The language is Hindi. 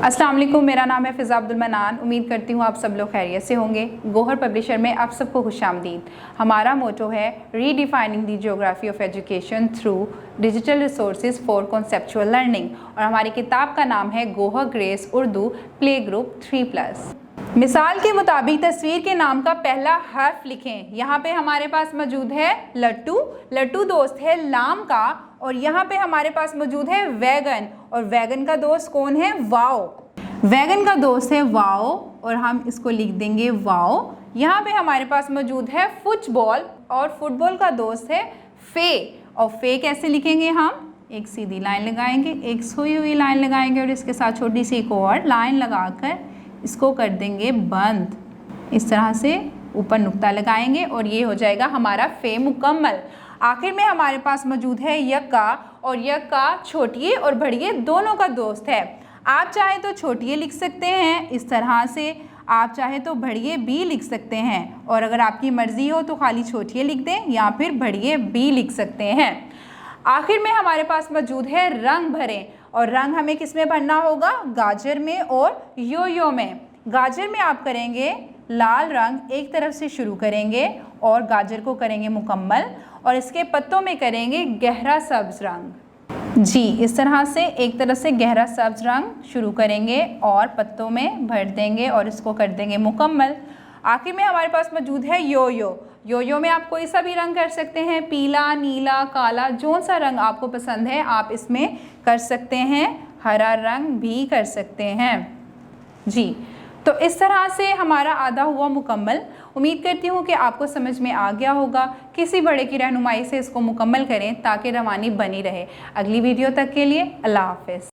अस्सलाम वालेकुम, मेरा नाम है फ़िज़ा अब्दुल मनान। उम्मीद करती हूँ आप सब लोग खैरियत से होंगे। गोहर पब्लिशर में आप सबको खुशामदीद। हमारा मोटो है redefining the geography of education through digital resources for conceptual learning, और हमारी किताब का नाम है Gohar grace Urdu play group 3+। मिसाल के मुताबिक तस्वीर के नाम का पहला हर्फ लिखें। यहाँ पे हमारे पास मौजूद है लट्टू, लट्टू दोस्त है लाम का, और यहाँ पे हमारे पास मौजूद है वैगन, और वैगन का दोस्त कौन है? वाओ। वैगन का दोस्त है वाओ, और हम इसको लिख देंगे वाओ। यहाँ पे हमारे पास मौजूद है फुटबॉल, और फुटबॉल का दोस्त है फे, और फे कैसे लिखेंगे? हम एक सीधी लाइन लगाएंगे, एक सोई हुई लाइन लगाएंगे, और इसके साथ छोटी सी एक और लाइन लगाकर इसको कर देंगे बंद। इस तरह से ऊपर नुक्ता लगाएंगे और ये हो जाएगा हमारा फे मुकम्मल। आखिर में हमारे पास मौजूद है यक्का, और यक्का छोटिए और बड़िए दोनों का दोस्त है। आप चाहे तो छोटिए लिख सकते हैं इस तरह से, आप चाहे तो बड़िए भी लिख सकते हैं, और अगर आपकी मर्ज़ी हो तो खाली छोटिए लिख दें या फिर बड़िए भी लिख सकते हैं। आखिर में हमारे पास मौजूद है रंग भरें, और रंग हमें किस में भरना होगा? गाजर में और यो में। गाजर में आप करेंगे लाल रंग, एक तरफ से शुरू करेंगे और गाजर को करेंगे मुकम्मल, और इसके पत्तों में करेंगे गहरा सब्ज रंग। जी, इस तरह से एक तरफ से गहरा सब्ज रंग शुरू करेंगे और पत्तों में भर देंगे और इसको कर देंगे मुकम्मल। आखिर में हमारे पास मौजूद है यो में आप कोई सा भी रंग कर सकते हैं, पीला, नीला, काला, जौन सा रंग आपको पसंद है आप इसमें कर सकते हैं। हरा रंग भी कर सकते हैं। जी, तो इस तरह से हमारा आधा हुआ मुकम्मल। उम्मीद करती हूँ कि आपको समझ में आ गया होगा। किसी बड़े की रहनुमाई से इसको मुकम्मल करें ताकि रवानी बनी रहे। अगली वीडियो तक के लिए अल्लाह हाफ़िज़।